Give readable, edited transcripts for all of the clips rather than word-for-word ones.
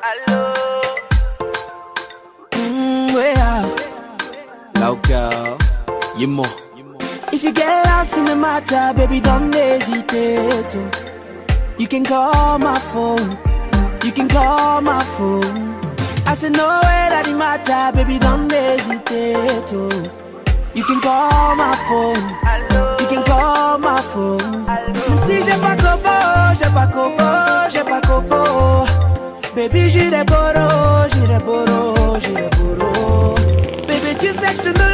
Allô? Yeah. Local, Yimo. If you get lost in the matter, baby, don't hesitate to. You can call my phone. You can call my phone. I said no way that it matter, baby, don't hesitate to. You can call my phone. You can call my phone. Si j'ai pas copo, j'ai pas copo, j'ai pas copo. Baby, j'irai boro, j'irai boro, j'irai boro. Baby, tu sais que je te l'eau.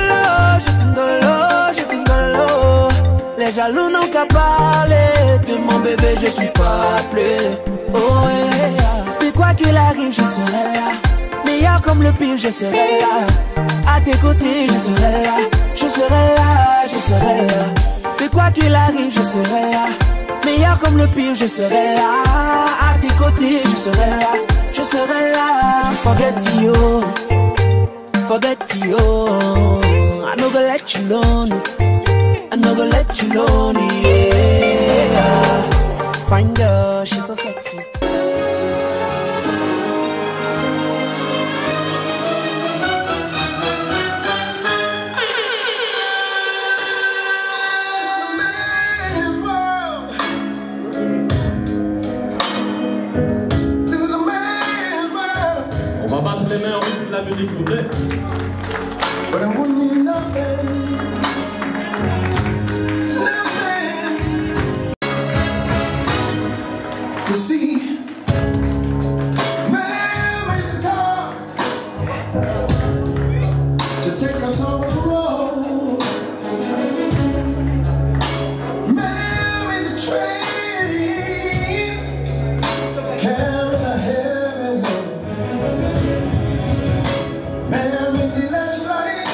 Les jaloux n'ont qu'à parler. De mon bébé, je suis pas appelé. Oh yeah. Mais quoi qu'il arrive, je serai là. Meilleur comme le pire, je serai là. À tes côtés, je serai là. Je serai là, je serai là. Mais quoi qu'il arrive, je serai là. Meilleur comme le pire, je serai là. À tes côtés, je serai là. Je serai là. Forget you. Forget you. I no go let you alone. I no go let you alone. Yeah. Find her, she's so sexy. On va battre les mains en rythme de la musique, s'il vous plaît. But I wouldn't need nothing. You see, man made the cars to take us over the road. Man made the trains to carry the heavy load. Man made the electric light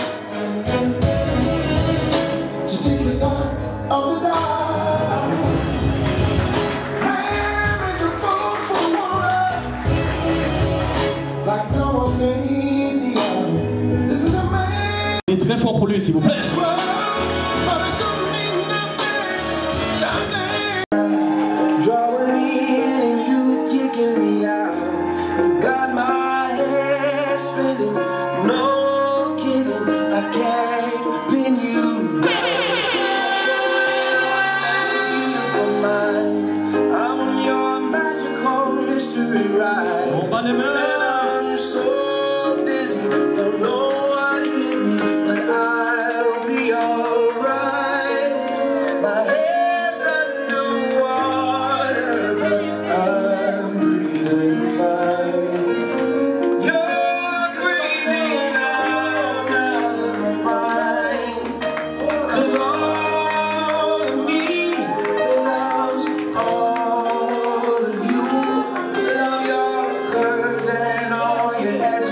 to take us out of the dark. Il est très fort pour lui, s'il vous plaît. Drawing me in and you kicking me out. You got my head spinning. No kidding, I can't pin you down. Beautiful mind, I'm on your magical mystery ride. On bat les mains. And I'm so dizzy, don't know what hit me, but I'll be alright. My head's underwater, but I'm breathing fine. You're breathing out of my mind. 'Cause all of me loves all of you. Love your curves and all your edges.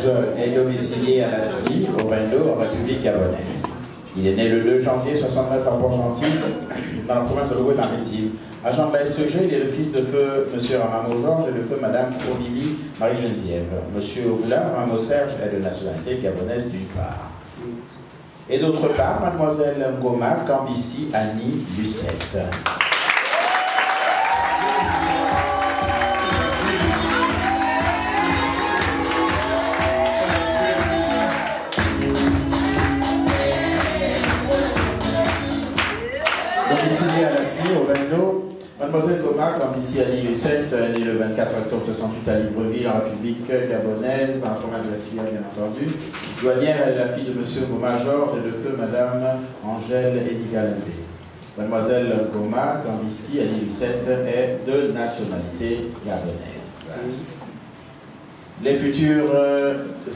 Serge est domicilié à Lasny, au Vendo, en République gabonaise. Il est né le 2 janvier 69 à Port-Gentil, dans la province de Louis-Maritime. Agent de la SEG, il est le fils de feu M. Ramamo Georges et de feu Mme Ovili Marie-Geneviève. M. Oula Ramamo Serge est de nationalité gabonaise d'une part. Et d'autre part, Mademoiselle Ngoma Kambissi Annie Lucette. Domiciliée à Lasny, au Vendo, Mademoiselle Ngoma Kambissi Annie Lucette est née le 24 octobre 68 à Libreville, en République gabonaise, dans la province de l'Est-Tuaille, bien entendu. Douanière, elle est la fille de M. Ngoma Georges et de feu Mme Angèle Edigalende. Mademoiselle Ngoma Kambissi Annie Lucette est de nationalité gabonaise. Les futurs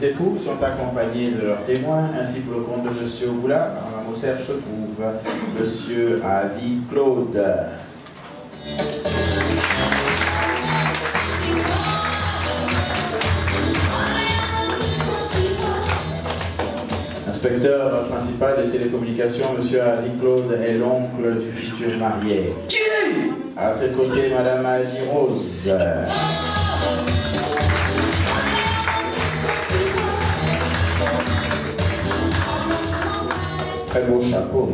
époux sont accompagnés de leurs témoins, ainsi que le comte de M. Oula. Ramamo Serge se trouve M. Avi Claude. L'inspecteur principal des télécommunications, M. Avi Claude, est l'oncle du futur marié. À ses côtés, Mme Asie Rose. Très beau chapeau.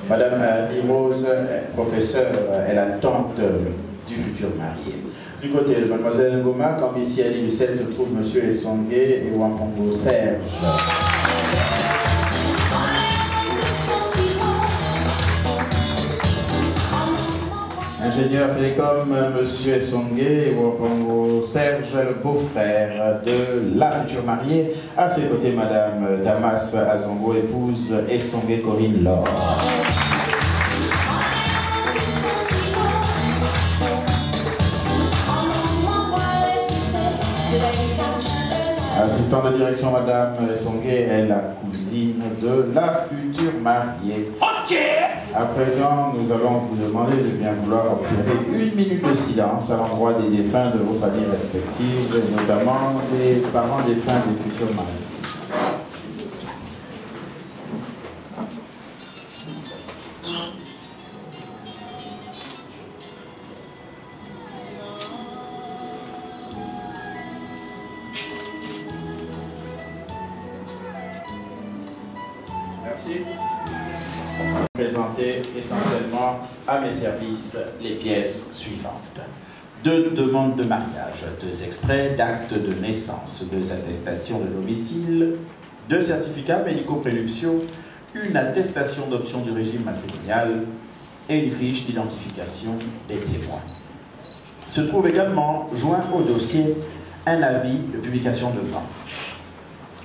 Madame Avi Rose, professeure, est la tante du futur marié. Du côté de Mademoiselle Ngoma Kambissi Annie Lucette se trouve M. Essongué et Wampongo Serge. Ingénieur télécom, M. Essongué et Wampongo Serge, le beau-frère de la future mariée. À ses côtés, Madame Damas Azongo, épouse Essongué Corinne Laure. Assistant de direction, Madame Essongué est la cousine de la future mariée. Ok. À présent, nous allons vous demander de bien vouloir observer 1 minute de silence à l'endroit des défunts de vos familles respectives, et notamment des parents défunts des futurs mariés. Merci. Présenter essentiellement à mes services les pièces suivantes. 2 demandes de mariage, 2 extraits d'actes de naissance, 2 attestations de domicile, 2 certificats médico-prénuptiaux, 1 attestation d'option du régime matrimonial et une fiche d'identification des témoins. Se trouve également joint au dossier un avis de publication de vente.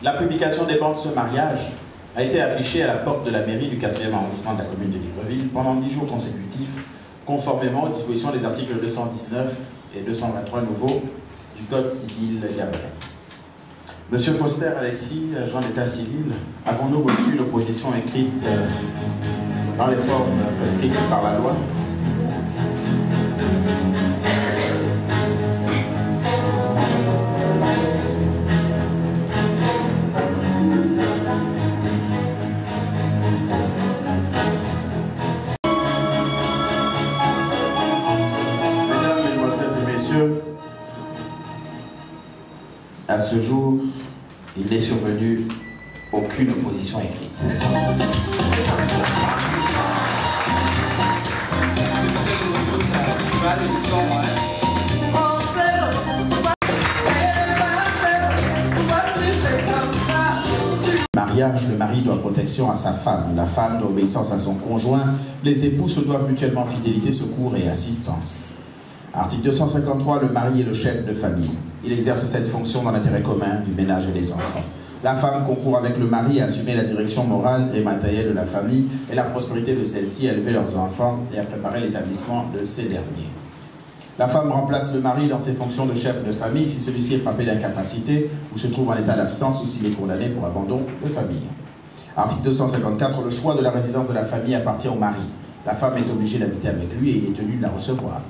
La publication des bancs de ce mariage a été affichée à la porte de la mairie du 4e arrondissement de la commune de Libreville pendant 10 jours consécutifs, conformément aux dispositions des articles 219 et 223 nouveaux du Code civil gabonais. Monsieur Foster Alexis, agent d'état civil, avons-nous reçu une opposition écrite dans les formes prescrites par la loi? À ce jour, il n'est survenu aucune opposition écrite. Mariage, le mari doit protection à sa femme, la femme doit obéissance à son conjoint, les époux se doivent mutuellement fidélité, secours et assistance. Article 253, le mari est le chef de famille. Il exerce cette fonction dans l'intérêt commun du ménage et des enfants. La femme concourt avec le mari à assumer la direction morale et matérielle de la famille et la prospérité de celle-ci, à élever leurs enfants et à préparer l'établissement de ces derniers. La femme remplace le mari dans ses fonctions de chef de famille si celui-ci est frappé d'incapacité ou se trouve en état d'absence ou s'il est condamné pour abandon de famille. Article 254, le choix de la résidence de la famille appartient au mari. La femme est obligée d'habiter avec lui et il est tenu de la recevoir.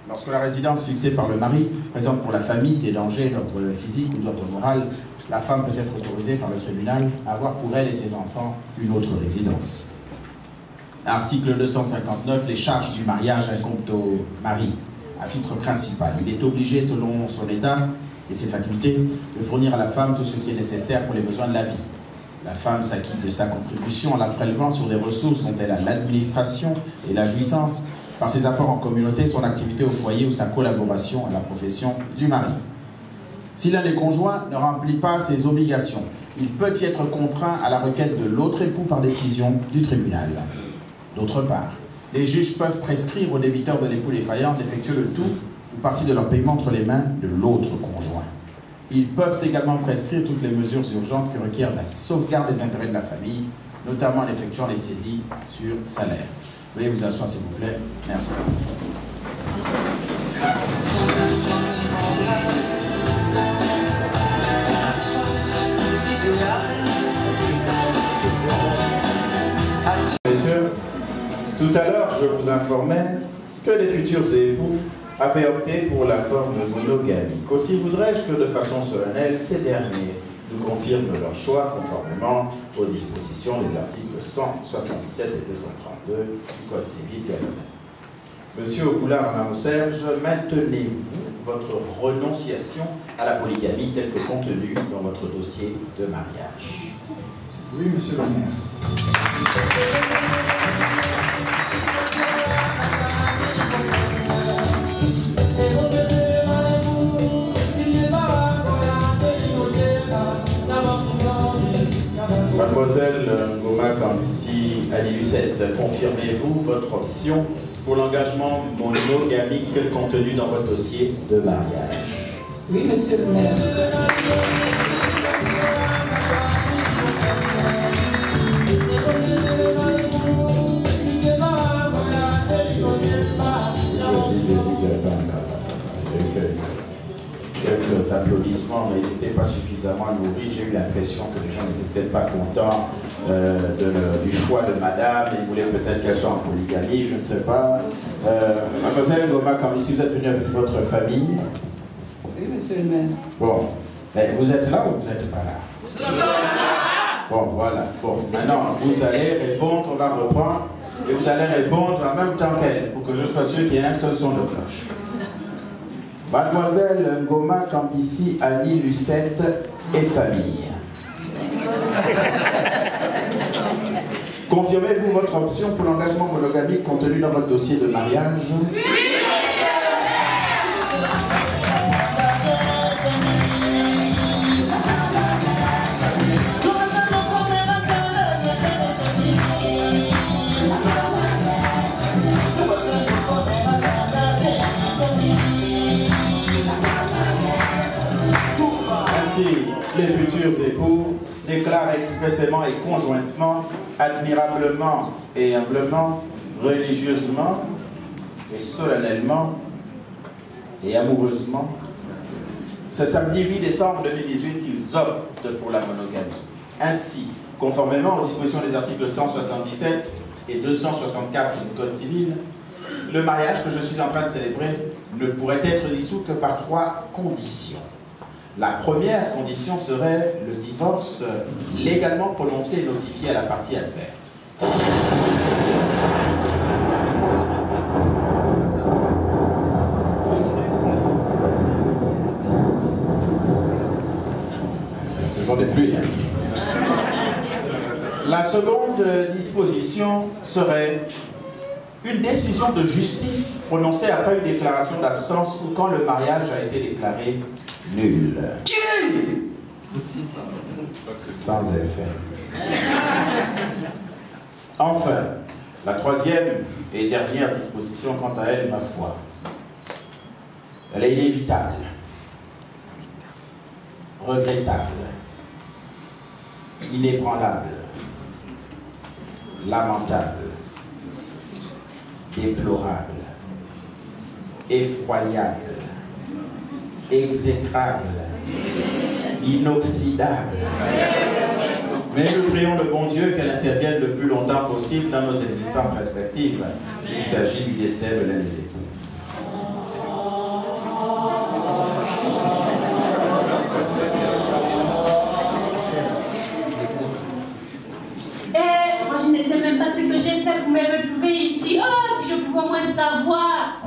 Lorsque la résidence fixée par le mari présente pour la famille des dangers d'ordre physique ou d'ordre moral, la femme peut être autorisée par le tribunal à avoir pour elle et ses enfants une autre résidence. Article 259, les charges du mariage incombent au mari. À titre principal, il est obligé, selon son état et ses facultés, de fournir à la femme tout ce qui est nécessaire pour les besoins de la vie. La femme s'acquitte de sa contribution en la prélevant sur des ressources dont elle a l'administration et la jouissance, par ses apports en communauté, son activité au foyer ou sa collaboration à la profession du mari. Si l'un des conjoints ne remplit pas ses obligations, il peut y être contraint à la requête de l'autre époux par décision du tribunal. D'autre part, les juges peuvent prescrire aux débiteurs de l'époux défaillant d'effectuer le tout ou partie de leur paiement entre les mains de l'autre conjoint. Ils peuvent également prescrire toutes les mesures urgentes que requiert la sauvegarde des intérêts de la famille, notamment en effectuant les saisies sur salaire. Veuillez vous asseoir s'il vous plaît. Merci. Messieurs, tout à l'heure je vous informais que les futurs époux avaient opté pour la forme monogamique. Aussi voudrais-je que de façon solennelle, ces derniers nous confirment leur choix conformément aux dispositions des articles 177 et 232 du Code civil gabonais. Monsieur Okoula Ramamou Serge, maintenez-vous votre renonciation à la polygamie telle que contenue dans votre dossier de mariage? Oui, monsieur le maire. Mademoiselle Ngoma Kambissi Ali Lucette, confirmez-vous votre option pour l'engagement monogamique contenu dans votre dossier de mariage? Oui, monsieur le maire. Quelques applaudissements, mais ils n'étaient pas suffisamment nourris. J'ai eu l'impression que les gens n'étaient peut-être pas contents du choix de madame. Ils voulaient peut-être qu'elle soit en polygamie, je ne sais pas. Mademoiselle Ngoma Kambissi, vous êtes venue avec votre famille? Oui, monsieur le maire. Bon, mais vous êtes là ou vous n'êtes pas là? Bon, voilà. Bon, maintenant, vous allez répondre, on va reprendre, et vous allez répondre en même temps qu'elle, pour que je sois sûr qu'il y ait un seul son de cloche. Mademoiselle Ngoma Kambissi Ali Lucette et famille. Confirmez-vous votre option pour l'engagement monogamique contenu dans votre dossier de mariage? Oui. Les futurs époux déclarent expressément et conjointement, admirablement et humblement, religieusement et solennellement et amoureusement, ce samedi 8 décembre 2018 qu'ils optent pour la monogamie. Ainsi, conformément aux dispositions des articles 177 et 264 du Code civil, le mariage que je suis en train de célébrer ne pourrait être dissous que par 3 conditions. La première condition serait le divorce légalement prononcé et notifié à la partie adverse. C'est la saison des pluies. La seconde disposition serait une décision de justice prononcée après une déclaration d'absence ou quand le mariage a été déclaré nul. Sans effet. Enfin, la troisième et dernière disposition, quant à elle, ma foi, elle est inévitable, regrettable, inébranlable, lamentable, déplorable, effroyable, exécrable, inoxydable. Mais nous prions le bon Dieu qu'elle intervienne le plus longtemps possible dans nos existences respectives. Il s'agit du décès de l'un des époux.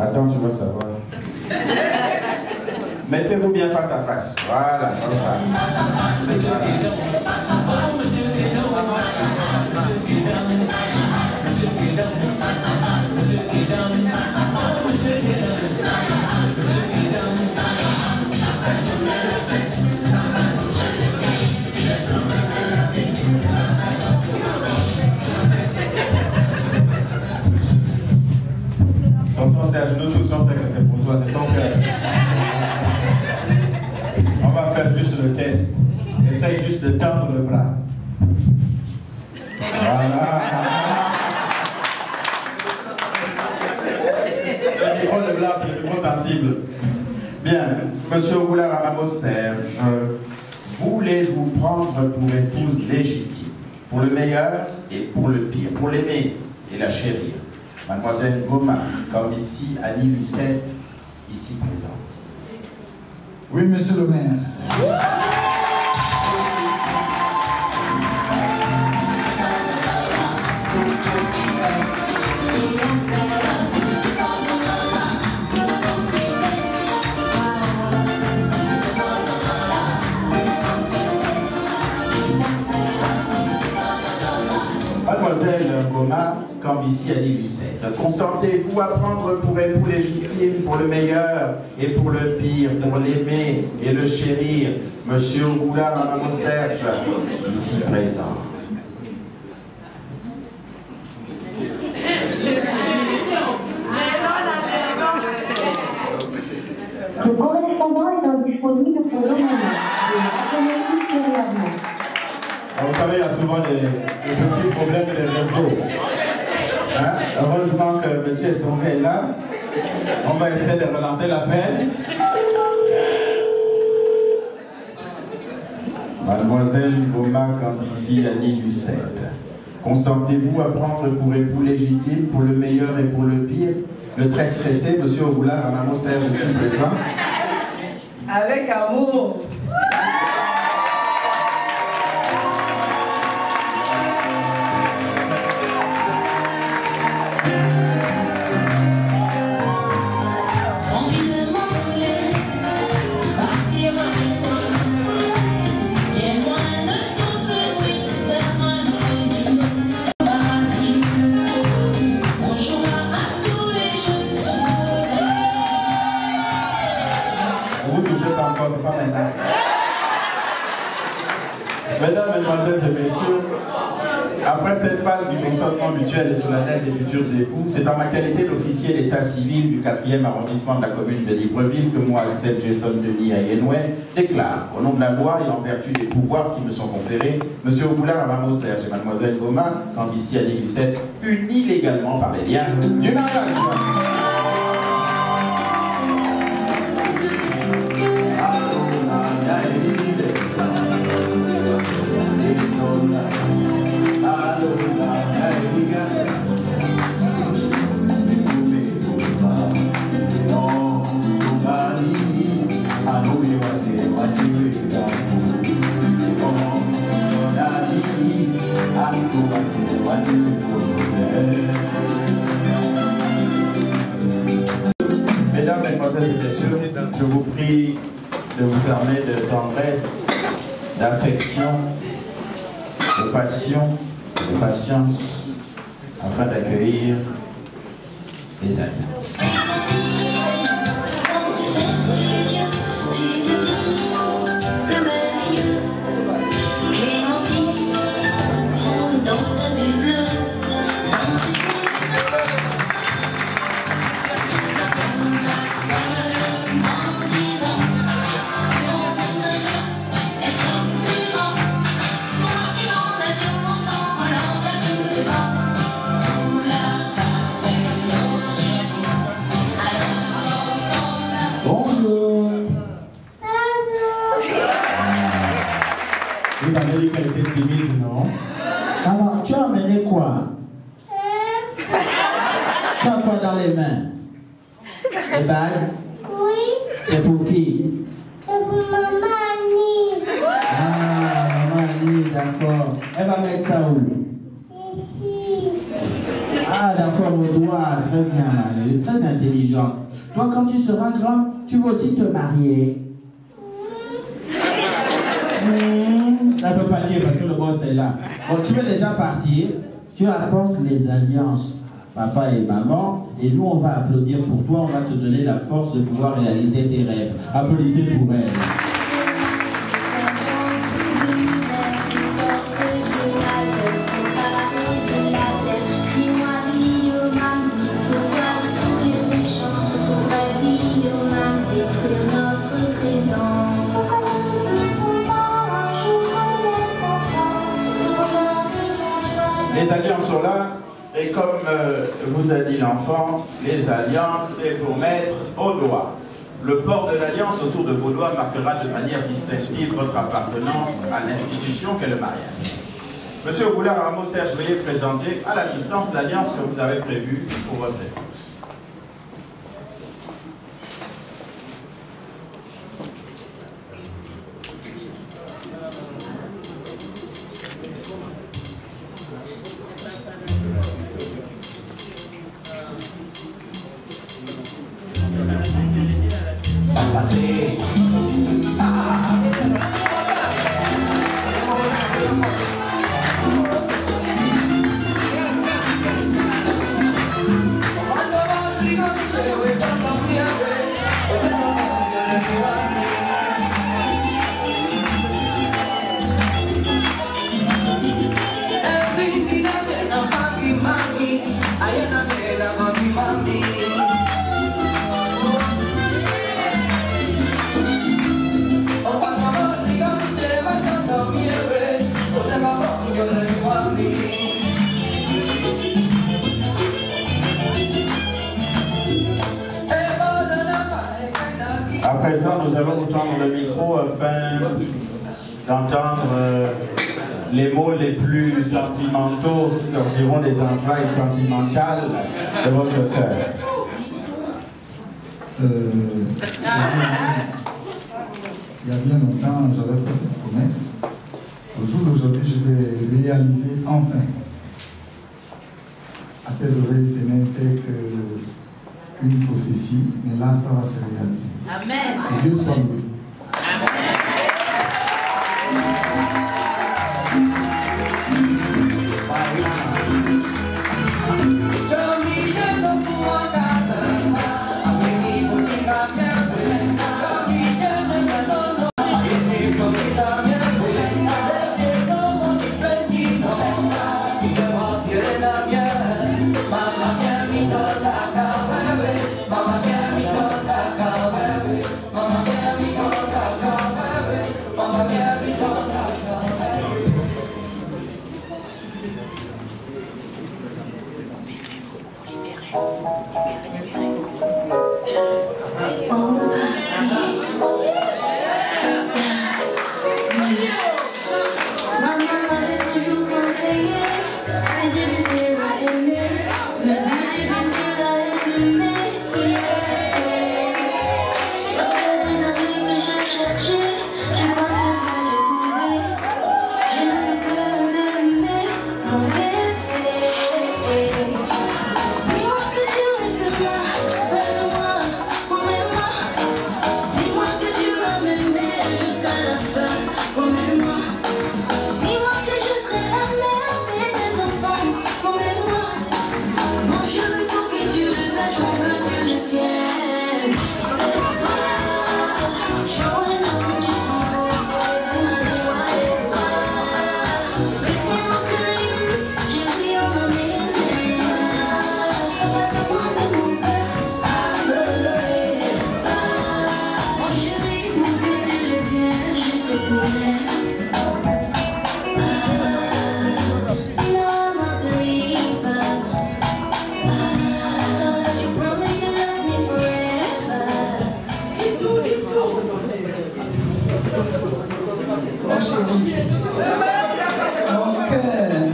Attends, tu vas savoir. Mettez-vous bien face à face. Voilà, comme ça. Tonton, c'est à genoux tout le temps, c'est pour toi, c'est ton cœur. On va faire juste le test. Essaye juste de tendre le bras. Voilà. Le micro de blanc, c'est le micro sensible. Bien, Monsieur Ogoula Ramamo-Serge, voulez-vous prendre pour épouse légitime, pour le meilleur et pour le pire, pour l'aimer et la chérir, Mademoiselle Goma, comme ici Annie Lucette, ici présente? Oui, monsieur le maire. Mademoiselle Goma, comme ici Annie Lucette, consentez-vous à prendre pour époux légitime, pour le meilleur et pour le pire, pour l'aimer et le chérir, Monsieur Ogoula Ramamo-Serge, ici présent? Le correspondant est indisponible pour le moment. Vous savez, il y a souvent des petits problèmes de réseau. Hein? Heureusement que M. Songe est là. On va essayer de relancer l'appel. Mademoiselle Goma Kambici Annie Lucette, consentez-vous à prendre pour époux légitime, pour le meilleur et pour le pire, le très stressé M. Ogoula Ramamo-Serge ici présent? Avec amour. Mesdames, Mesdemoiselles et Messieurs, après cette phase du consentement mutuel et solennel des futurs époux, c'est en ma qualité d'officier d'état civil du 4e arrondissement de la commune de Libreville que moi, Axel Jason Denis Ayenoué, déclare, au nom de la loi et en vertu des pouvoirs qui me sont conférés, M. Ogoula Ramamo-Serge et Mademoiselle Goma Kambici Annie Lucette, unis légalement par les liens du mariage. Mesdames, Mesdemoiselles et Messieurs, je vous prie de vous armer de tendresse, d'affection, de passion, de patience, afin d'accueillir les amis. Vous avez dit qu'elle était timide, non? Alors, tu as amené quoi? Tu as quoi dans les mains? Les bagues? Oui. C'est pour qui? C'est pour maman Annie. Ah, maman Annie, d'accord. Elle va mettre ça où? Ici. Ah, d'accord, toi, très bien, elle est très intelligente. Toi, quand tu seras grand, tu vas aussi te marier. Ça ne peut pas dire parce que le boss est là. Bon, tu veux déjà partir, tu apportes les alliances, papa et maman, et nous, on va applaudir pour toi, on va te donner la force de pouvoir réaliser tes rêves. Applaudissez pour elle. Les alliances sont là, et comme vous a dit l'enfant, les alliances, c'est pour mettre au doigt. Le port de l'alliance autour de vos doigts marquera de manière distinctive votre appartenance à l'institution qu'est le mariage. Monsieur Ogoula Ramos Serge, veuillez présenter à l'assistance l'alliance que vous avez prévue pour votre épouse. À présent, nous allons nous tendre le micro afin d'entendre les mots les plus sentimentaux qui sortiront des entrailles sentimentales de votre cœur. Il y a bien longtemps, j'avais fait cette promesse. Au jour d'aujourd'hui, je vais réaliser enfin. À tes oreilles, ce n'était qu'une prophétie, mais là, ça va se réaliser. Amen. Que Dieu soit loué. Mon chéri, mon cœur,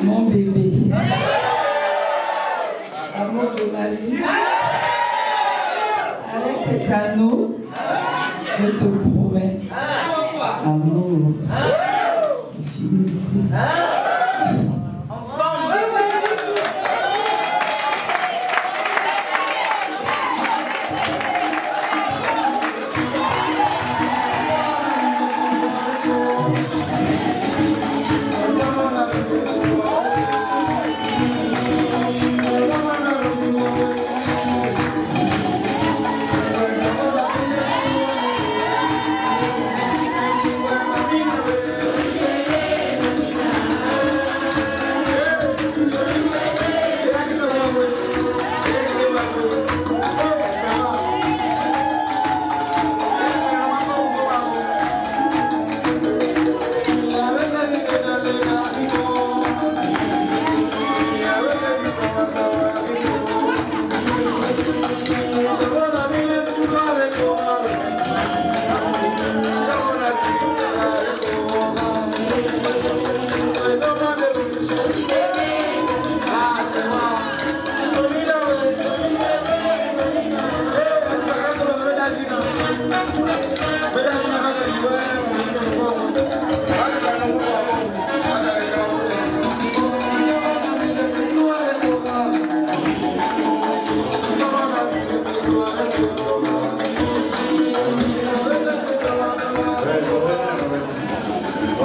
mon bébé, amour de ma vie, avec cet anneau, je te promets amour et fidélité.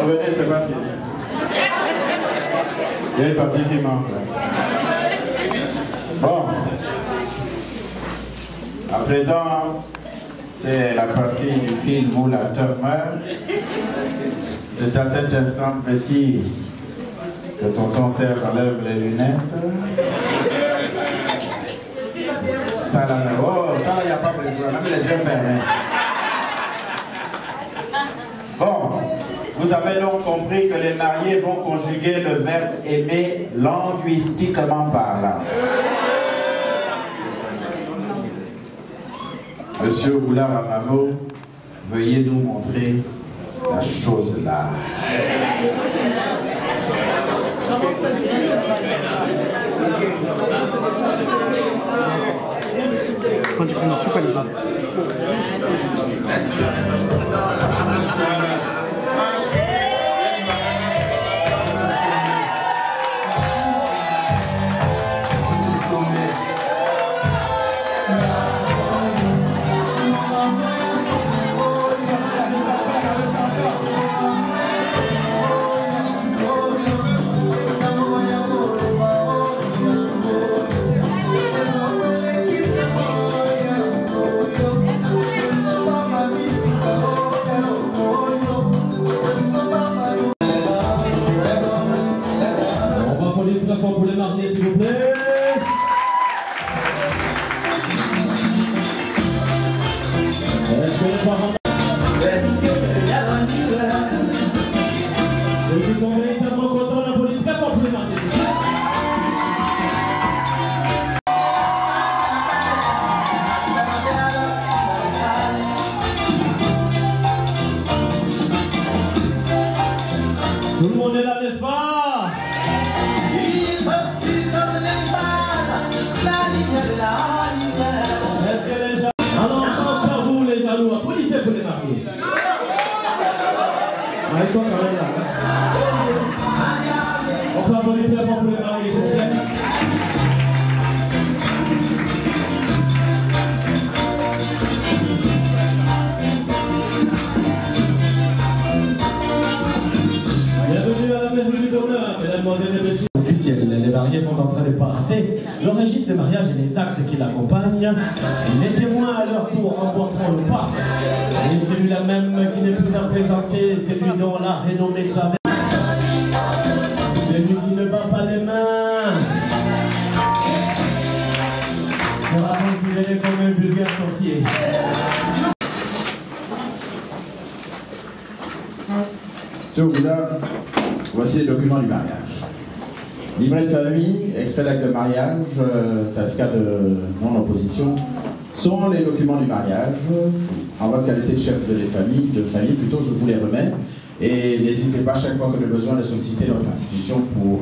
Revenez, c'est pas fini. Il y a une partie qui manque là. Bon. À présent, c'est la partie du film où l'acteur meurt. C'est à cet instant précis que tonton Serge enlève les lunettes. Ça là, oh, ça là, il n'y a pas besoin, même les yeux fermés. Bon, vous avez donc compris que les mariés vont conjuguer le verbe aimer linguistiquement parlant. Monsieur Boulard Amamo, veuillez nous montrer la chose là. Pour les mariés, s'il vous plaît. Est-ce que les parents... Ceux qui sont véritablement contents, la police, très fort pour les mariés. Tout le monde est là, n'est-ce pas? Pour les mariés. Ah, ils sont quand même là. Hein? On peut applaudir très fort pour les mariés, s'il vous plaît. Bienvenue à la mairie d'honneur, mesdames et messieurs. Officiel, les mariés sont en train de parler. Le registre des mariages et les actes qui l'accompagnent. Les témoins à leur tour emporteront le pas. Et celui-là même qui n'est plus à présenter, celui dont la renommée clame. Celui qui ne bat pas les mains sera considéré comme un vulgaire sorcier. Monsieur Oula, voici les documents du mariage. Livret de famille, extrait d'acte de mariage, certificat de non-opposition, sont les documents du mariage. En votre qualité de chef de famille, plutôt, je vous les remets. Et n'hésitez pas chaque fois que le besoin de solliciter notre institution pour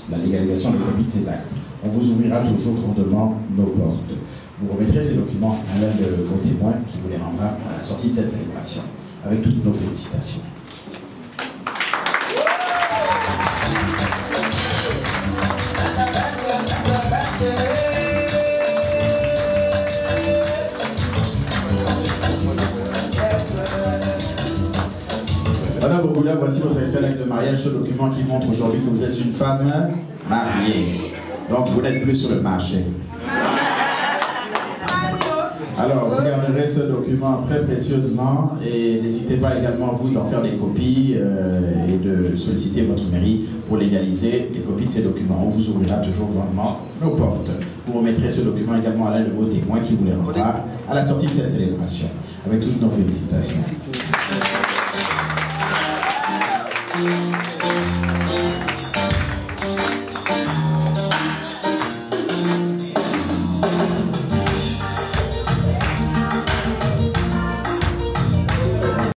la légalisation des copies de ces actes. On vous ouvrira toujours grandement nos portes. Vous remettrez ces documents à l'un de vos témoins qui vous les rendra à la sortie de cette célébration. Avec toutes nos félicitations. Madame Ogoula, voici votre extrait d'acte de mariage, ce document qui montre aujourd'hui que vous êtes une femme mariée. Donc vous n'êtes plus sur le marché. Alors, vous garderez ce document très précieusement et n'hésitez pas également, vous, d'en faire des copies et de solliciter votre mairie pour légaliser les copies de ces documents. On vous ouvrira toujours grandement nos portes. Vous remettrez ce document également à l'un de vos témoins qui vous les rendra à la sortie de cette célébration. Avec toutes nos félicitations.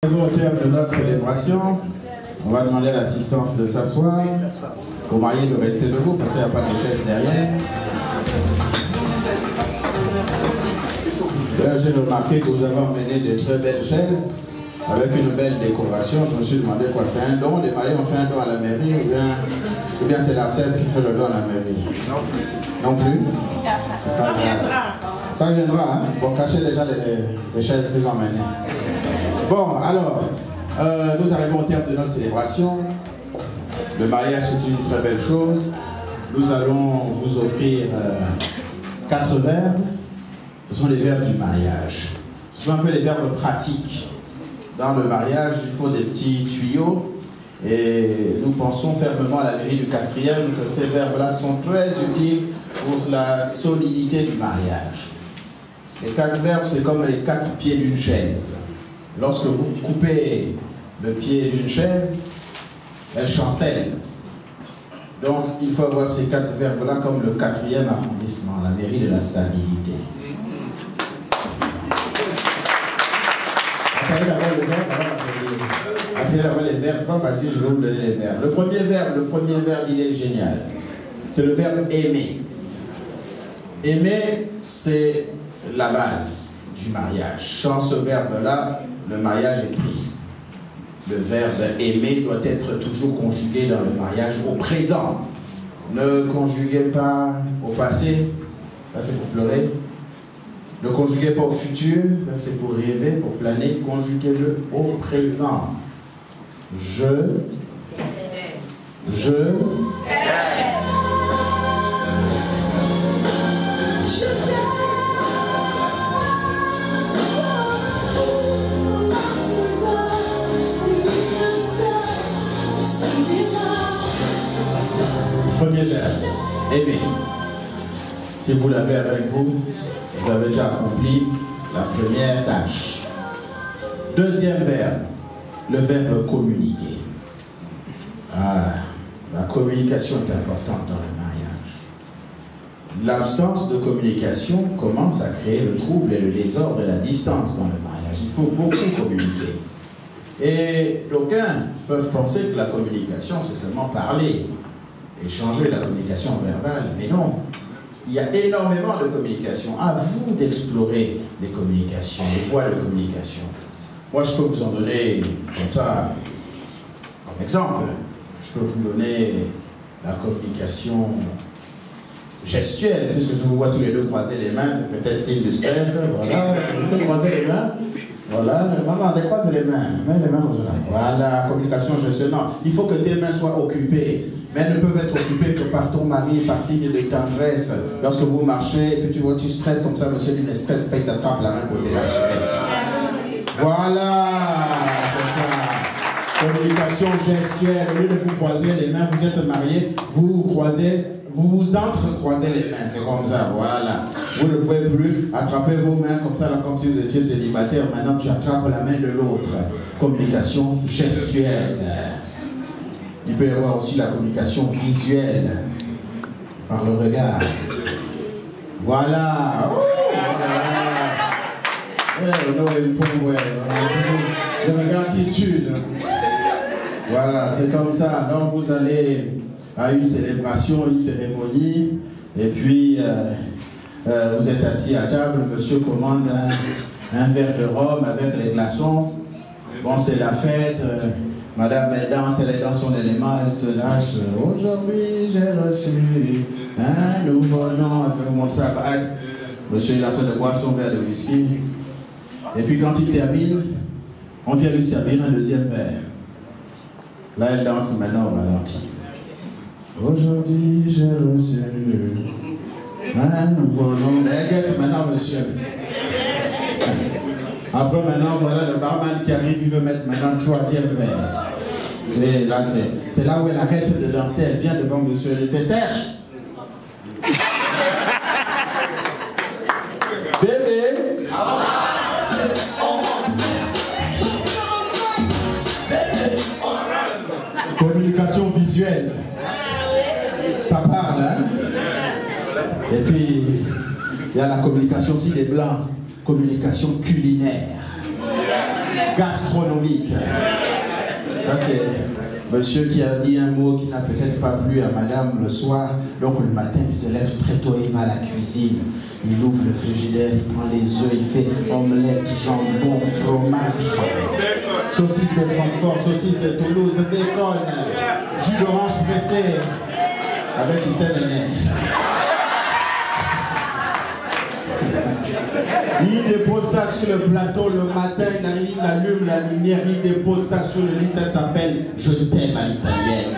Au terme de notre célébration, on va demander à l'assistance de s'asseoir, aux mariés de rester debout parce qu'il n'y a pas de chaise derrière. Là, j'ai remarqué que vous avez emmené de très belles chaises avec une belle décoration. Je me suis demandé quoi, c'est un don? Les mariés ont fait un don à la mairie ou bien c'est la sœur qui fait le don à la mairie? Non plus. Non plus? C'est pas grave. Ça viendra, hein, pour cacher déjà les chaises qu'ils ont emmenées. Bon, alors, Nous arrivons au terme de notre célébration. Le mariage, c'est une très belle chose. Nous allons vous offrir 4 verbes. Ce sont les verbes du mariage. Ce sont un peu les verbes pratiques. Dans le mariage, il faut des petits tuyaux. Et nous pensons fermement à la mairie du 4e que ces verbes-là sont très utiles pour la solidité du mariage. Les 4 verbes, c'est comme les 4 pieds d'une chaise. Lorsque vous coupez le pied d'une chaise, elle chancelle. Donc, il faut avoir ces 4 verbes-là comme le 4e arrondissement, la mairie de la stabilité. Attendez d'abord le verbe, attendez d'abord les verbes, c'est pas facile, je vais vous donner les verbes. Le premier verbe, il est génial. C'est le verbe aimer. Aimer, c'est la base du mariage. Sans ce verbe-là, le mariage est triste. Le verbe aimer doit être toujours conjugué dans le mariage au présent. Ne conjuguez pas au passé, ça c'est pour pleurer. Ne conjuguez pas au futur, c'est pour rêver, pour planer. Conjuguez-le au présent. Premier verbe, aimer. Si vous l'avez avec vous, vous avez déjà accompli la première tâche. Deuxième verbe, le verbe communiquer. La communication est importante dans le mariage. L'absence de communication commence à créer le trouble et le désordre et la distance dans le mariage. Il faut beaucoup communiquer. Et d'aucuns peuvent penser que la communication, c'est seulement parler, échanger la communication verbale, mais non. Il y a énormément de communication. À vous d'explorer les communications, les voies de communication. Moi, je peux vous en donner comme ça, comme exemple. Je peux vous donner la communication gestuelle, puisque je vous vois tous les deux croiser les mains, c'est peut-être signe de stress. Voilà, vous pouvez croiser les mains. Voilà, maman, décroise les mains. Mets les mains comme ça. Voilà, communication gestuelle. Non, il faut que tes mains soient occupées. Mais elles ne peuvent être occupées que par ton mari, par signe de tendresse. Lorsque vous marchez, et puis tu vois, tu stresses comme ça, monsieur dit, ne stresse pas, il t'attrape la main pour te rassurer. Voilà, c'est ça. Communication gestuelle. Au lieu de vous croiser les mains, vous êtes mariés, vous vous entrecroisez les mains, c'est comme ça, voilà. Vous ne pouvez plus attraper vos mains comme ça, là, comme si vous étiez célibataire. Maintenant, tu attrapes la main de l'autre. Communication gestuelle. Il peut y avoir aussi la communication visuelle, par le regard. Voilà. Oh, voilà. Le regard qui tue. Voilà, c'est comme ça. Donc vous allez à une célébration, une cérémonie, et puis vous êtes assis à table, monsieur commande un verre de rhum avec les glaçons. Bon, c'est la fête. Madame, elle danse, elle est dans son élément, elle se lâche. Aujourd'hui, j'ai reçu un nouveau nom. Elle vous montre ça. Monsieur est en train de boire son verre de whisky. Et puis quand il termine, on vient lui servir un deuxième verre. Là, elle danse maintenant au ralenti. Aujourd'hui, j'ai reçu un nouveau nom. Elle guette maintenant, monsieur. Après, maintenant, voilà le barman qui arrive, il veut mettre maintenant le troisième verre. Et là, c'est là où elle arrête de danser, elle vient devant monsieur, elle fait sèche. Bébé. Communication visuelle. Ça parle, hein? Et puis, il y a la communication aussi des blancs. Communication culinaire, gastronomique. Ça, c'est monsieur qui a dit un mot qui n'a peut-être pas plu à madame le soir. Donc le matin, il se lève très tôt, il va à la cuisine. Il ouvre le frigidaire, il prend les œufs, il fait omelette, jambon, fromage, saucisse de Francfort, saucisse de Toulouse, bacon, jus d'orange pressé, avec il sait le nez. Il dépose ça sur le plateau le matin, il arrive, il allume la lumière, il dépose ça sur le lit, ça s'appelle « Je t'aime » à l'italienne.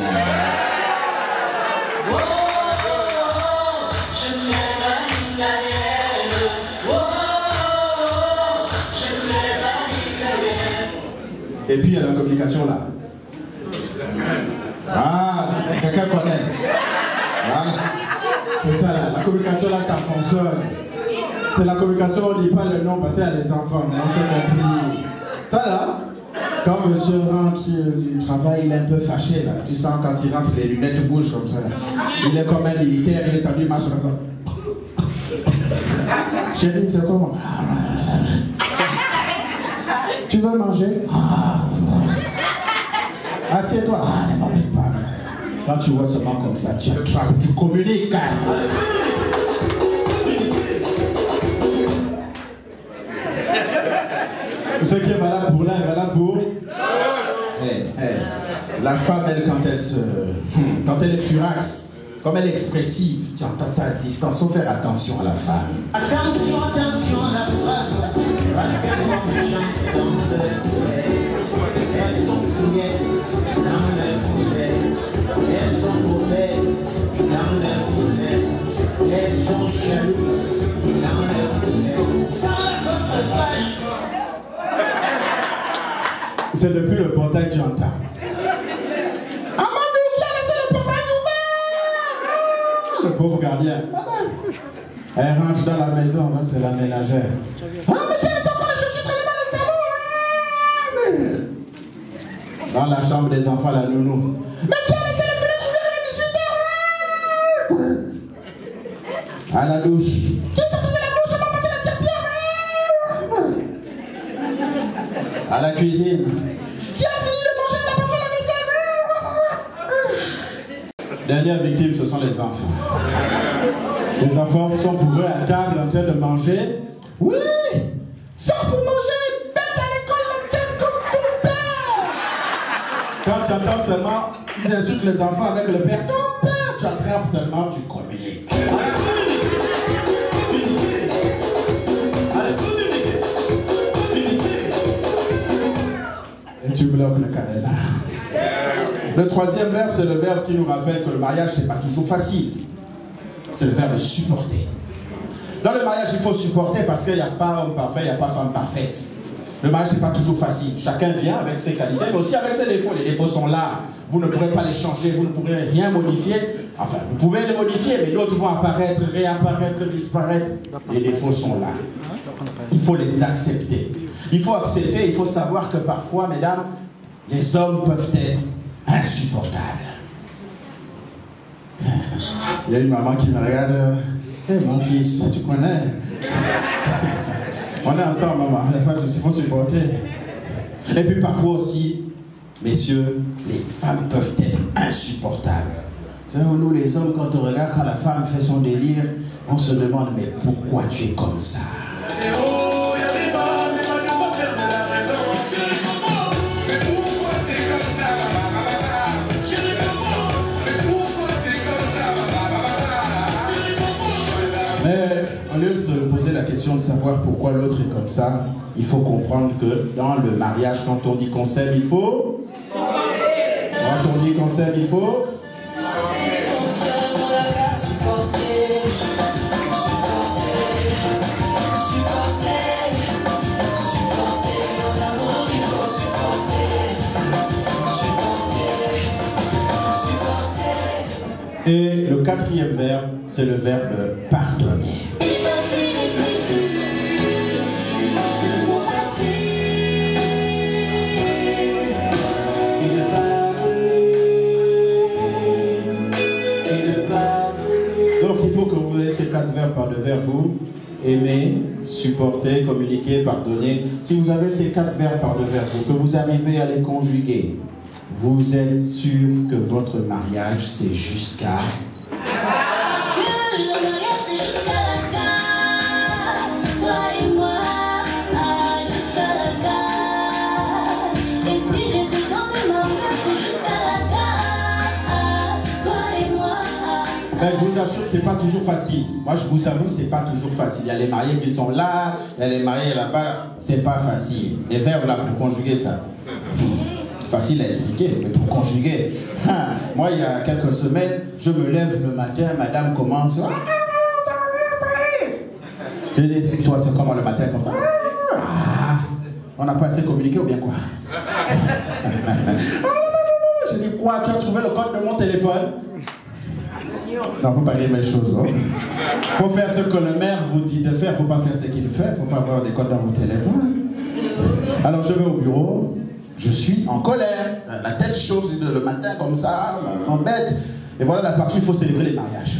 Et puis il y a la communication là. Ah, quelqu'un connaît. Ah, c'est ça là, la communication là, ça fonctionne. C'est la communication, on ne dit pas le nom parce qu'il y a des enfants, mais on s'est compris. Ça là, quand monsieur rentre du travail, il est un peu fâché là. Tu sens quand il rentre, les lunettes bougent comme ça là. Il est comme un militaire, il est tendu, il marche comme ça. Chérie, c'est comment? Tu veux manger? Assieds-toi. Ah, ne m'embête pas. Quand tu vois seulement comme ça, tu attrapes, tu communiques. Ce qui est valable pour l'un est valable pour... La femme, elle, quand elle est furax, comme elle est expressive, tu entends ça à distance, il faut faire attention à la femme. Attention, attention à la phrase. Elles sont fouillettes dans leur poulet. Elles sont mauvaises dans leur poulet. Elles sont jalouses dans leur poulet. C'est depuis le portail que tu entends. Amadou qui a laissé le portail ouvert. Le pauvre gardien. Elle rentre dans la maison, là c'est la ménagère. Ah mais qui a laissé encore les chaussures traîner dans le salon là? Dans la chambre des enfants, la nounou. Mais qui a laissé les fenêtres ouvertes à 18h? À la douche. Qui est sorti de la douche? On va passer la serpillère. À la cuisine. Qui a fini de manger? Elle n'a pas fait la vaisselle. Dernière victime, ce sont les enfants. Les enfants sont pour eux à table en train de manger. Oui! Fort pour manger! Bête à l'école, la tête comme ton père! Quand tu entends seulement, ils insultent les enfants avec le père. Ton père! Tu attrapes seulement, tu communiques. Et tu bloques le cadenas. Le troisième verbe, c'est le verbe qui nous rappelle que le mariage, c'est pas toujours facile. C'est le verbe supporter. Dans le mariage, il faut supporter parce qu'il n'y a pas homme parfait, il n'y a pas femme parfaite. Le mariage, c'est pas toujours facile. Chacun vient avec ses qualités, mais aussi avec ses défauts. Les défauts sont là. Vous ne pourrez pas les changer, vous ne pourrez rien modifier. Enfin, vous pouvez les modifier, mais d'autres vont apparaître, réapparaître, disparaître. Les défauts sont là. Il faut les accepter. Il faut accepter, il faut savoir que parfois, mesdames, les hommes peuvent être insupportables. Il y a une maman qui me regarde. Hey, mon fils, tu connais? On est ensemble, maman. Il faut supporter. Et puis parfois aussi, messieurs, les femmes peuvent être insupportables. C'est nous les hommes, quand on regarde, quand la femme fait son délire, on se demande, mais pourquoi tu es comme ça? Au lieu de se poser la question de savoir pourquoi l'autre est comme ça, il faut comprendre que dans le mariage, quand on dit qu'on s'aime, il faut... Quand on dit qu'on s'aime, il faut... Et le quatrième verbe, c'est le verbe pardonner. Donc il faut que vous ayez ces quatre verbes par devers vous. Aimer, supporter, communiquer, pardonner. Si vous avez ces quatre verbes par devers vous, que vous arrivez à les conjuguer, vous êtes sûr que votre mariage c'est jusqu'à... Parce que le mariage c'est jusqu'à la carte, toi et moi, jusqu'à la carte. Et si j'étais dans le mariage c'est jusqu'à la carte, toi et moi, Ben, je vous assure que c'est pas toujours facile. Moi, je vous avoue que c'est pas toujours facile. Il y a les mariés qui sont là, il y a les mariés là-bas. C'est pas facile. Les verbes là pour conjuguer ça. Facile à expliquer, mais pour conjuguer. Moi, il y a quelques semaines, je me lève le matin, madame commence. Je dis, c'est toi, c'est comment le matin comme ça? On n'a pas assez communiqué ou bien quoi? Je dis, quoi? Tu as trouvé le code de mon téléphone? Non, faut pas dire mes choses. Il faut faire ce que le maire vous dit de faire, il ne faut pas faire ce qu'il fait, il ne faut pas avoir des codes dans vos téléphones. Alors je vais au bureau, je suis en colère, la tête chaude le matin comme ça, m'embête. Et voilà la partie où il faut célébrer les mariages.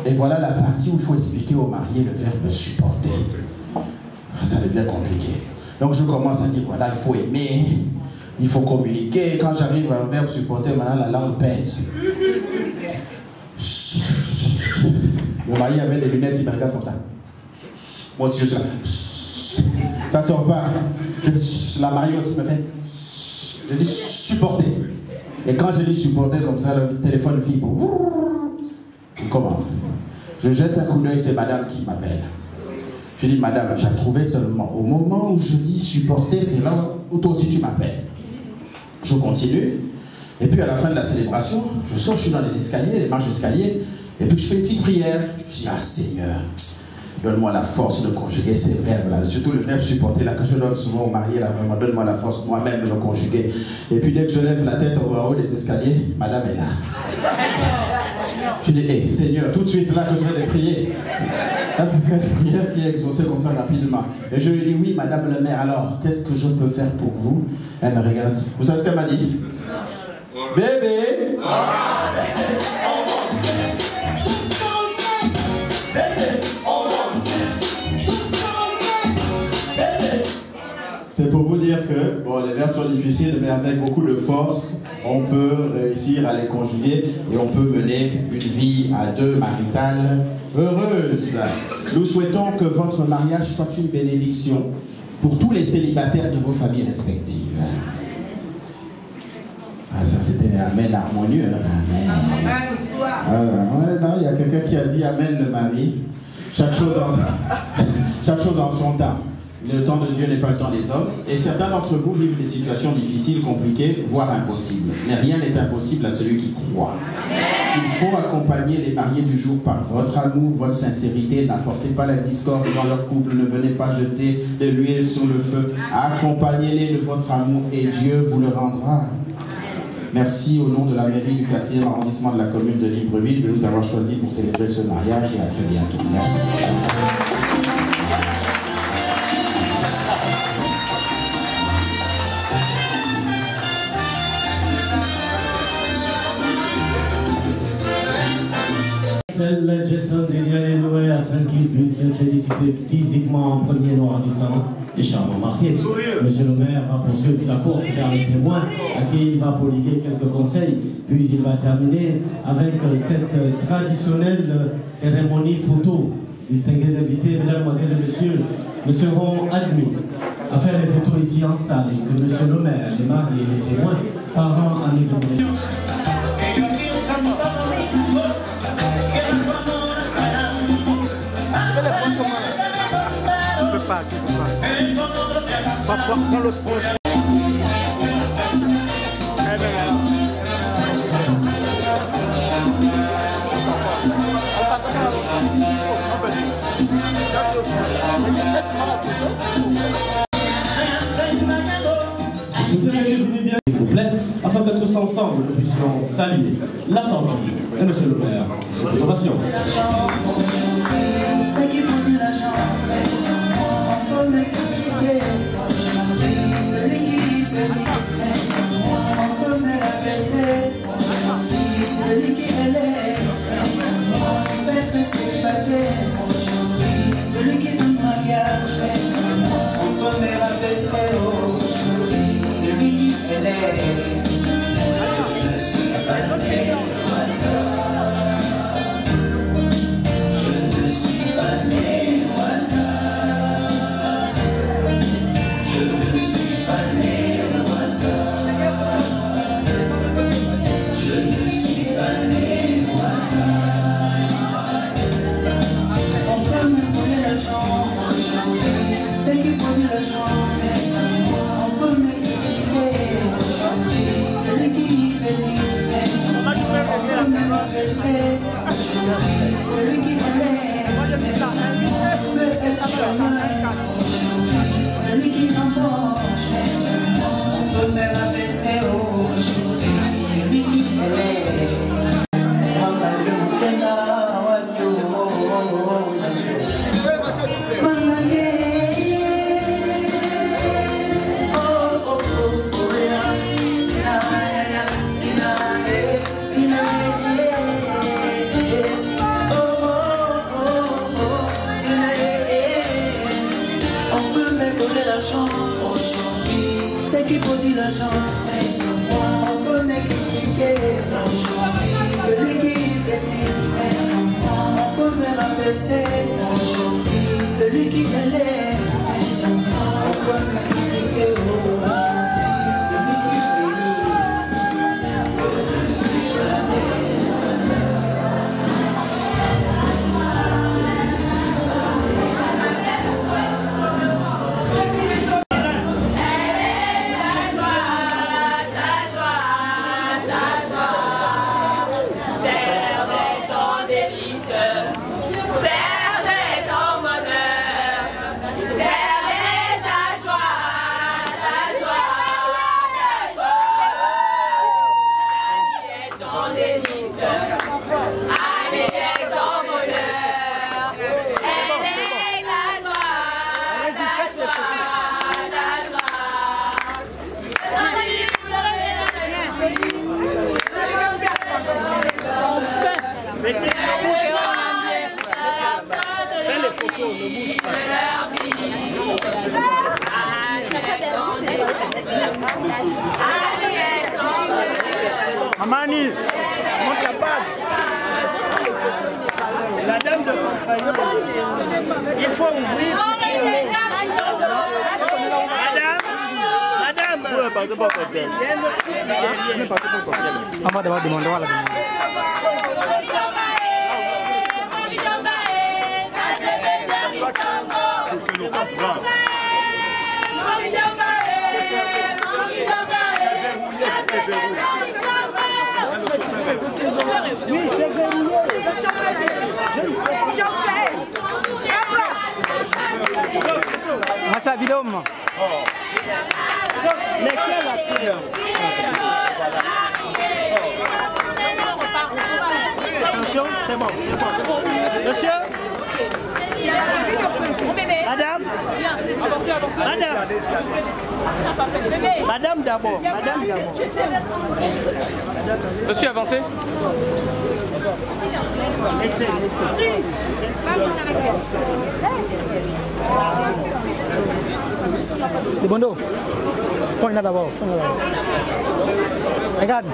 Et voilà la partie où il faut expliquer aux mariés le verbe supporter. Ça devient compliqué. Donc je commence à dire, voilà, il faut aimer, il faut communiquer. Quand j'arrive à un verbe supporter, maintenant la langue pèse. Le marié avait des lunettes, il me regarde comme ça. Moi aussi je suis là. Ça ne sort pas. La mariée aussi me fait. Je dis supporter. Et quand je dis supporter comme ça, le téléphone vibre. Comment? Je jette un coup d'œil, c'est madame qui m'appelle. Je dis, madame, j'ai trouvé seulement. Au moment où je dis supporter, c'est là où toi aussi tu m'appelles. Je continue. Et puis à la fin de la célébration, je sors, je suis dans les escaliers, les marches d'escalier. Et puis je fais une petite prière. Je dis, ah Seigneur, donne-moi la force de conjuguer ces verbes-là. Surtout le verbe supporter, là, que je donne souvent aux mariés, là, vraiment, donne-moi la force moi-même de le conjuguer. Et puis dès que je lève la tête au haut des escaliers, madame est là. Je dis, hey, Seigneur, tout de suite là que je vais les prier. Là, c'est une prière qui est exaucée comme ça rapidement. Et je lui dis, oui, madame le maire, alors, qu'est-ce que je peux faire pour vous? Elle me regarde. Vous savez ce qu'elle m'a dit? Bébé! C'est pour vous dire que, bon, les verbes sont difficiles, mais avec beaucoup de force, on peut réussir à les conjuguer et on peut mener une vie à deux maritale heureuse. Nous souhaitons que votre mariage soit une bénédiction pour tous les célibataires de vos familles respectives. Ah, ça c'était Amen harmonieux. Amen. Voilà. Il y a quelqu'un qui a dit Amen le mari. Chaque chose en son temps. Le temps de Dieu n'est pas le temps des hommes. Et certains d'entre vous vivent des situations difficiles, compliquées, voire impossibles. Mais rien n'est impossible à celui qui croit. Il faut accompagner les mariés du jour par votre amour, votre sincérité. N'apportez pas la discorde dans leur couple. Ne venez pas jeter de l'huile sur le feu. Accompagnez-les de votre amour et Dieu vous le rendra. Merci au nom de la mairie du 4e arrondissement de la commune de Libreville de nous avoir choisis pour célébrer ce mariage et à très bientôt. Merci. Jason Deliané afin qu'il puisse se féliciter physiquement en premier noircissant et charmant marié. Monsieur le maire va poursuivre sa course vers les témoins à qui il va prodiguer quelques conseils, puis il va terminer avec cette traditionnelle cérémonie photo. Distingués invités, mesdames, mesdemoiselles et messieurs, nous serons admis à faire les photos ici en salle, que monsieur le maire, les mariés et les témoins, parents à nous aider. Prends l'autre proche. S'il vous plaît, afin que tous ensemble nous puissions saluer la sortie et monsieur le maire, cette ovation. Celui qui élève, peut-être célibataire, celui qui donne mariage, on peut me rabaisser, celui qui élève, je ne suis pas né au hasard, je le sais, mon gentil, celui qui te l'est. Pourquoi me critiquer, mon gentil, celui qui brille. Je ne suis pas né. Amanis, monte la balle. La dame de compagnie, il faut ouvrir. Madame, vous ne partez pas au cocktail. Vous ne partez pas au cocktail. On va devoir demander à la demande. Oui, c'est verrouillé. Massa vidéo. Mais quelle a attention, c'est bon, c'est bon. Monsieur. Madame. Madame. Madame d'abord. Madame d'abord. Monsieur, avancez. Laissez, laissez. C'est bon dos. Prends là d'abord. Regarde.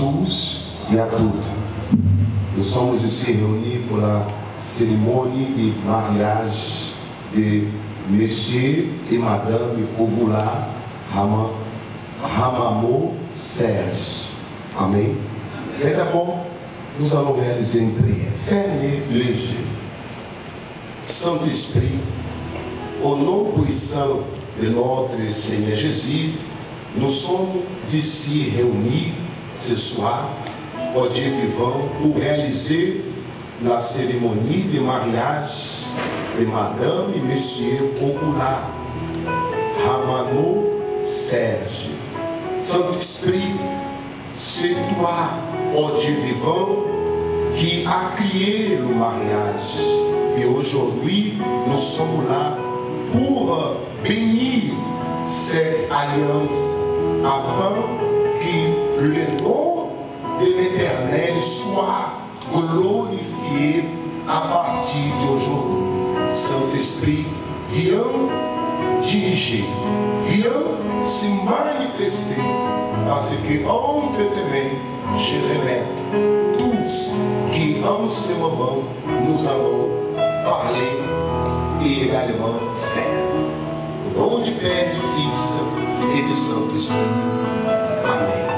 tous et à toutes. Nous sommes ici réunis pour la cérémonie de mariage de Monsieur et Madame Kogula Hamamo Serge. Amen. Mais d'abord, nous allons réaliser une prière. Fermez les yeux. Saint-Esprit, au nom puissant de notre Seigneur Jésus, nous sommes ici réunis ce soir, au Dieu vivant, pour réaliser la cérémonie de mariage de Madame et Monsieur Kogula Hamamo Serge. Saint-Esprit, c'est toi, ô Dieu vivant, qui a créé le mariage. Et aujourd'hui, nous sommes là pour bénir cette alliance afin que le nom de l'Éternel soit glorifié à partir d'aujourd'hui. Saint-Esprit, viens diriger, viens se manifester, parce que entre tes mains, je remets tous qui en ce moment nous allons parler et également faire. Au nom du Père, du Fils et du Saint-Esprit. Amen.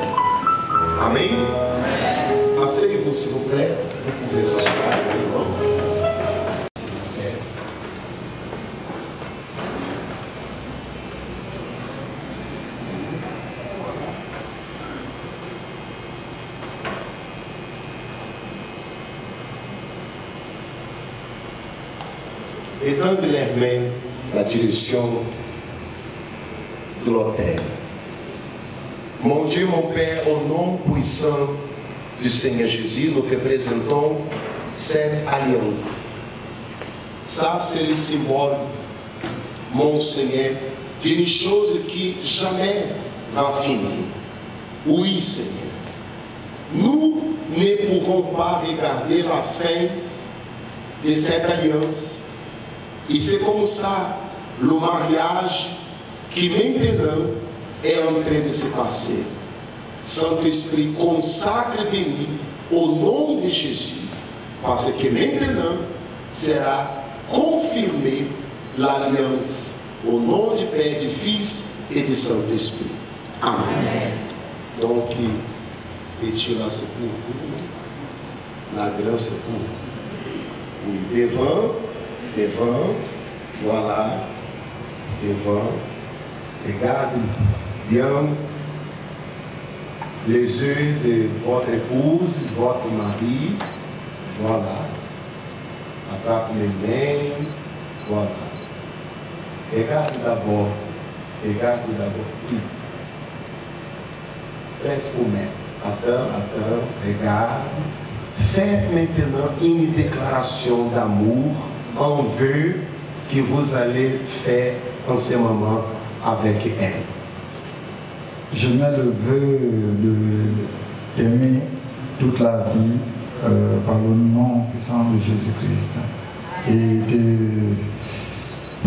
Amen. Asseyez-vous s'il vous plaît. Vous pouvez s'asseoir. Étendez les mains la direction de l'autel. Mon Dieu, mon Père, au nom puissant du Seigneur Jésus, nous te présentons cette alliance. Ça, c'est le symbole, mon Seigneur, d'une chose qui jamais va finir. Oui, Seigneur. Nous ne pouvons pas regarder la fin de cette alliance. Et c'est comme ça le mariage qui maintenant est en train de se passer. Saint-Esprit, consacre béni au nom de Jésus, parce que maintenant sera confirmée l'alliance au nom du Père, du Fils et du Saint-Esprit. Amen. Donc, et là c'est pour vous, la grâce c'est pour vous. Oui, devant, voilà, devant, regarde bien les yeux de votre épouse, de votre mari, voilà, attrape les mains, voilà. Regarde d'abord tout. Reste pour mettre. Attends, regarde. Faites maintenant une déclaration d'amour en vue que vous allez faire en ce moment avec elle. Je mets le vœu d'aimer toute la vie par le nom puissant de Jésus-Christ et de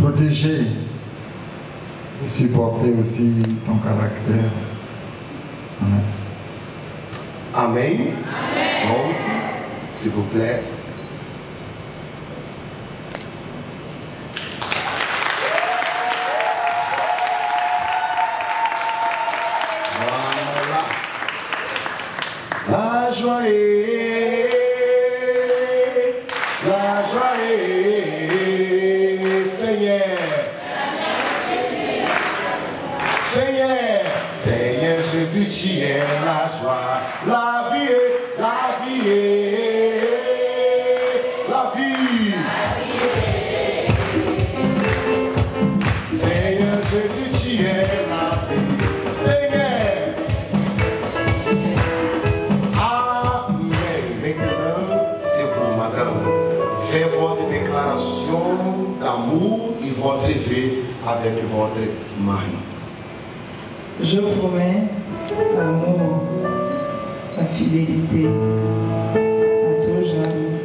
protéger et supporter aussi ton caractère. Amen. Amen. Donc, s'il vous plaît. La joie est, Seigneur. Seigneur Jésus, tu es la joie, la vie est, la vie. Seigneur Jésus, tu es la vie, Seigneur. Amen. Maintenant, c'est vous, madame. Faites votre déclaration d'amour et votre vœu avec votre mari. Je promets l'amour, la fidélité à tout jamais.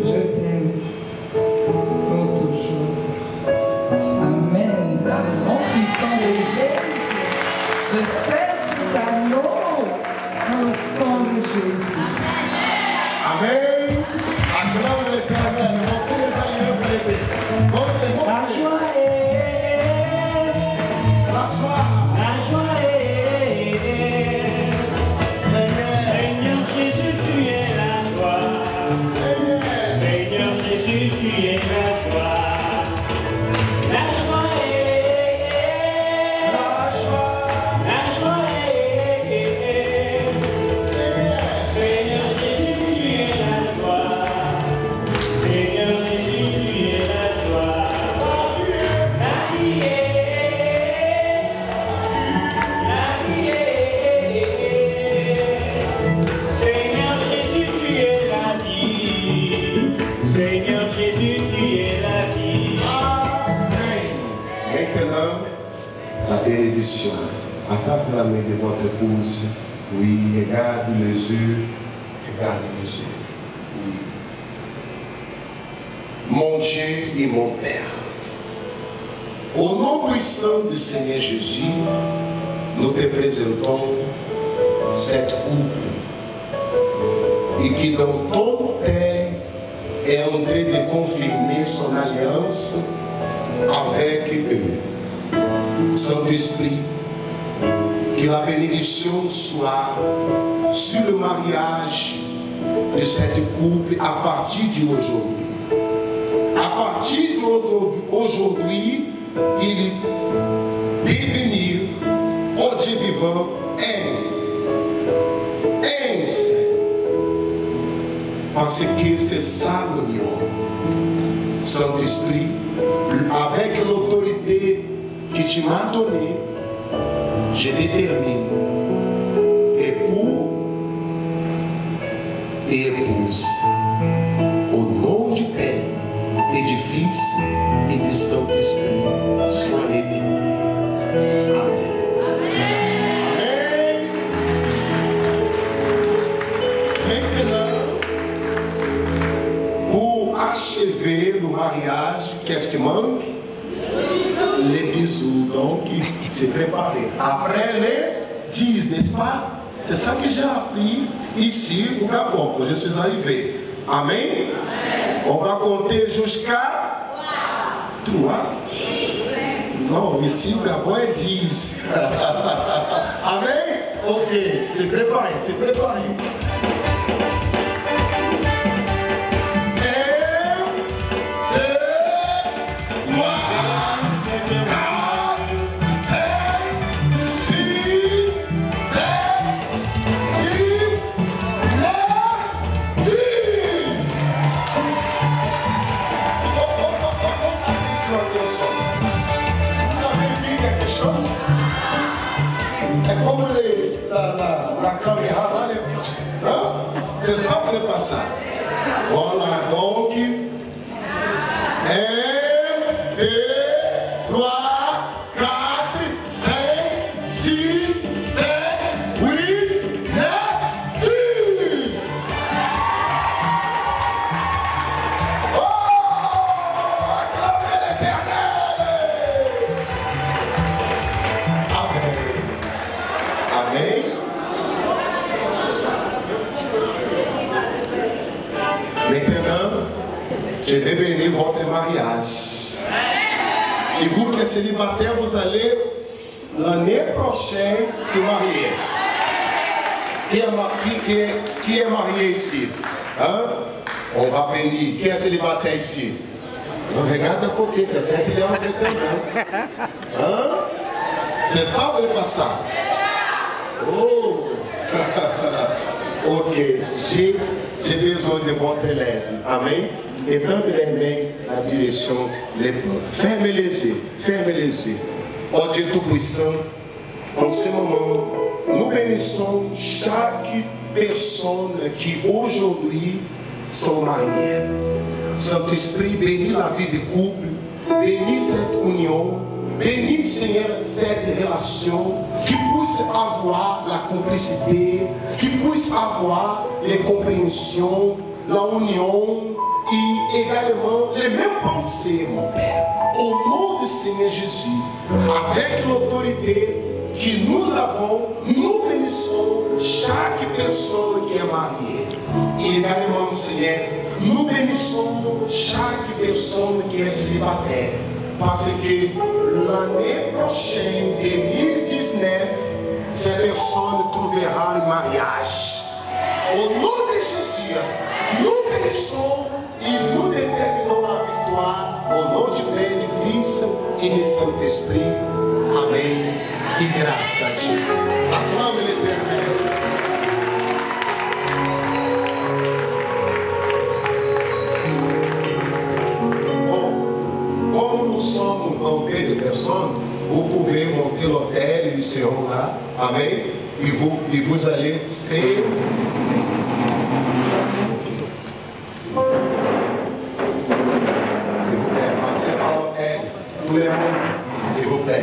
Je t'aime pour toujours. Amen. Dans le nom puissant de Jésus, je sais cet amour. Nous sommes Seigneur Jésus, tu es la vie. Seigneur Jésus, tu es la vie. Amen. Maintenant, la bénédiction. Attrape la main de votre épouse. Oui, regarde les yeux. Regarde les yeux. Oui. Mon Dieu et mon Père, au nom puissant du Seigneur Jésus, nous te présentons cette couple et qui dans ton terre est en train de confirmer son alliance avec eux. Saint-Esprit, que la bénédiction soit sur le mariage de cette couple à partir d'aujourd'hui. À partir d'aujourd'hui, il devenir au Dieu vivant un seul. Parce que c'est ça l'union. Saint-Esprit, avec l'autorité que tu m'as donnée, je détermine époux et épouse. Au nom du Père et du Fils et du Saint-Esprit, soyez bénis. Amen. Amen. Maintenant, pour achever le mariage, qu'est-ce qui manque? Les bisous. Donc, c'est préparé. Après les 10, n'est-ce pas? C'est ça que j'ai appris ici au Gabon, quand je suis arrivé. Amen. Amen. On va compter jusqu'à 3. Non, ici au Gabon est 10. Amen. Ok, c'est préparé, c'est préparé. La caméra là, hein? C'est ça qui n'est pas ça. Voilà donc. 1, 2, 3, 4, 5, 6, 7, 8, 9, 10. Oh! Acclamez l'Éternel! Amen. Amen. Maintenant, je vais bénir votre mariage. Et vous qui êtes célibataires, vous allez l'année prochaine se marier. Qui est marié ici? Hein? On va bénir. Qui est célibataire ici? Regarde à côté, peut-être il y a un prétendant. Hein? C'est ça ou c'est pas ça? Oh! Ok, j'ai besoin de votre aide. Amen. Et tendez les mains en direction les bras. Fermez les yeux, fermez les yeux. Oh Dieu Tout-Puissant, en ce moment, nous bénissons chaque personne qui aujourd'hui sont mariées. Saint-Esprit, bénis la vie du couple, bénis cette union, bénis Seigneur cette relation, qui puisse avoir la complicité, qui puisse avoir les compréhensions, la union et également les mêmes pensées, mon Père. Au nom du Seigneur Jésus, avec l'autorité que nous avons, nous bénissons chaque personne qui est mariée. Et également, Seigneur, nous bénissons chaque personne qui est célibataire. Parce que l'année prochaine, 2019, ces personnes trouveront le mariage. Au nom de Jésus, nous bénissons et nous déterminons la victoire. Au nom du Père, du Fils et du Saint-Esprit. Amen. Et grâce à Dieu. Acclame l'Éternel. Comme nous sommes en fait de personnes personnes, vous pouvez monter l'autel, ils seront là. Amen. Et vous allez faire. S'il vous plaît, passez par l'autel. Tout le monde, s'il vous plaît.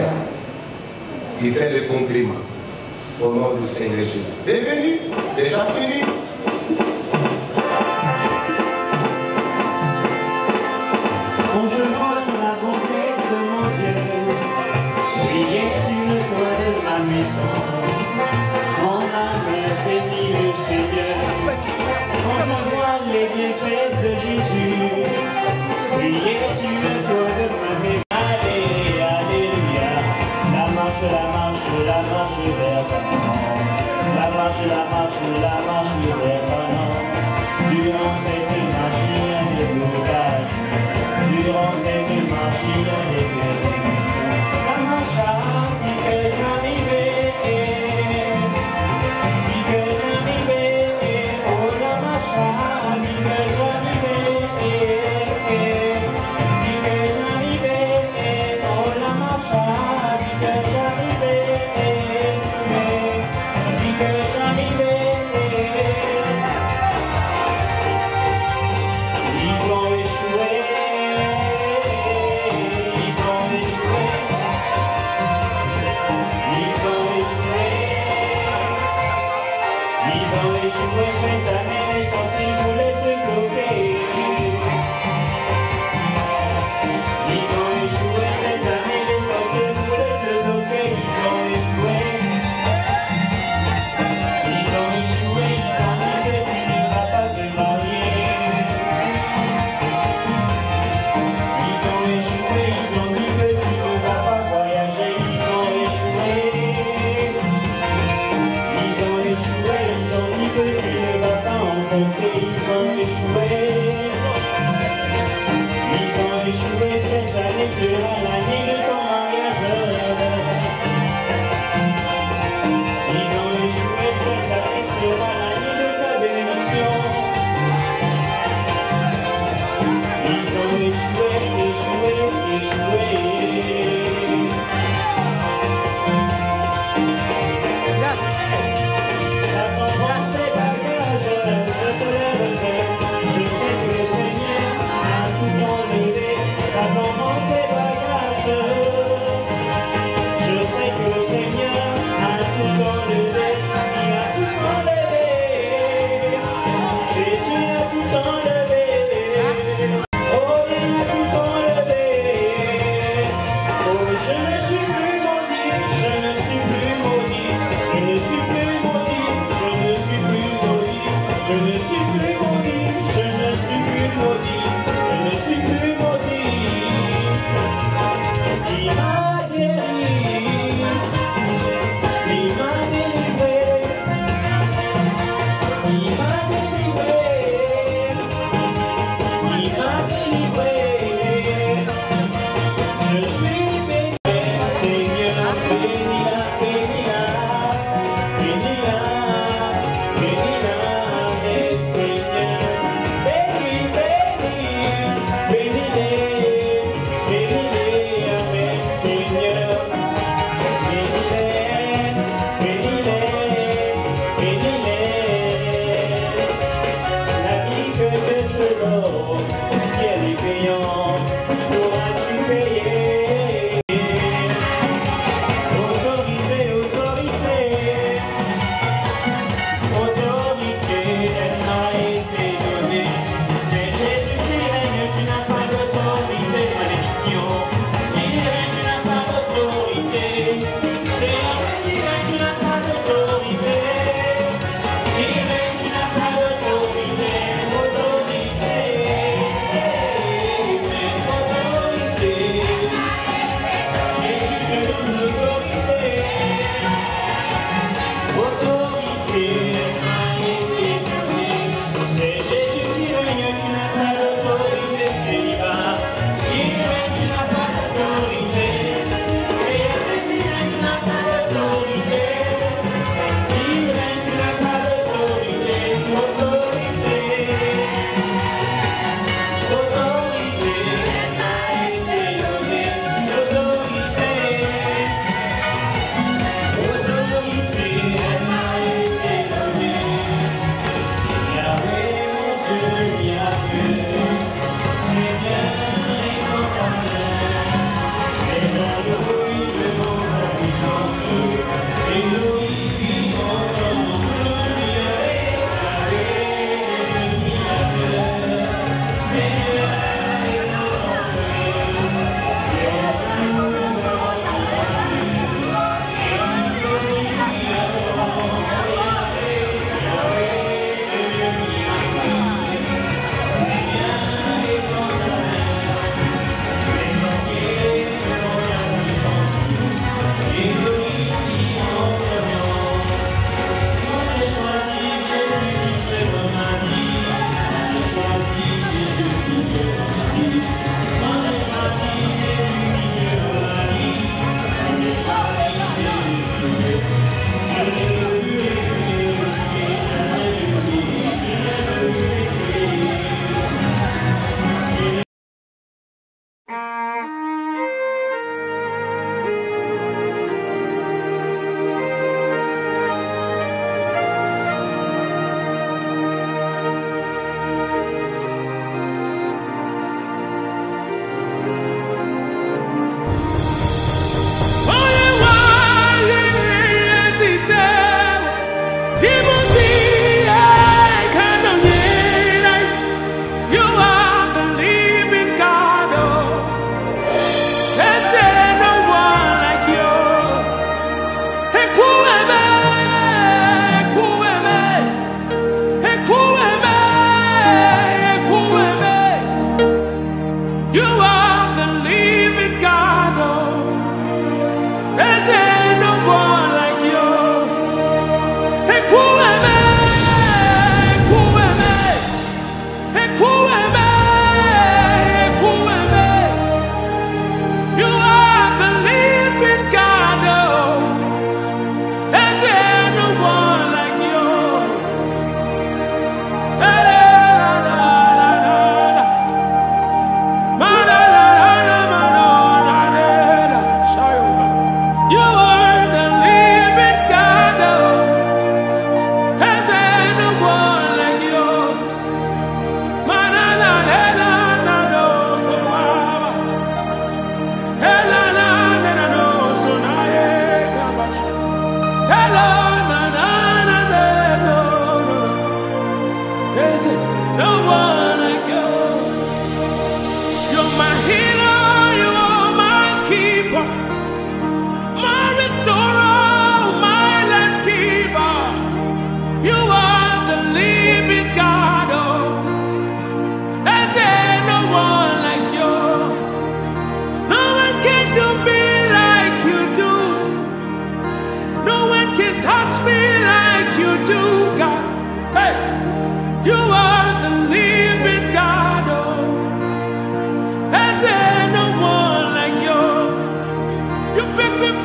Il fait des compliments. Au nom du Seigneur Jésus. Bienvenue, déjà fini. Quand je vois la bonté de mon Dieu briller sur le toit de ma maison, mon âme bénit le Seigneur. Quand je vois les bienfaits de Jésus briller sur le toit de ma maison, allez, alléluia, la marche vers Canaan, la marche vers Canaan, durant cette marche il y a des blocages. Durant cette marche, il y a des persécutions. La marche dit que j'arrivais, dit que j'arrivais. Oh, la marche dit que j'arrivais, dit que j'arrivais. Oh, la marche dit que j'arrivais, dit que j'arrivais. Ils ont échoué. Cette année, les sorciers voulaient te bloquer. Ils ont échoué cette année, les sorciers voulaient te bloquer. Ils ont échoué. Ils ont échoué, ils ont dit que tu ne vas pas te marier. Ils ont échoué, ils ont dit que tu ne vas pas voyager. Ils ont échoué. Ils ont échoué, ils ont dit que tu ne vas pas rencontrer. Ils ont échoué. Ils ont échoué, cette année sera l'année de ton mariage. Ils ont échoué, cette année sera l'année de ta bénédiction. Ils ont échoué, échoué, échoué. Ça t'envoie tes bagages, je te lèverai. Je sais que le Seigneur a tout enlevé. Ça t'envoie tes bagages. Je sais que le Seigneur a tout enlevé. Il a tout enlevé. Jésus a tout enlevé. Oh, il a tout enlevé. Oh, je ne suis plus maudit. Je ne suis plus maudit. Je ne suis plus maudit. Je ne suis plus maudit. Je ne suis plus maudit. Je ne suis plus maudit. Je ne suis plus maudit. Il m'a guéri. Il m'a délivré. Il m'a délivré. Il m'a délivré. Je suis béni, Seigneur.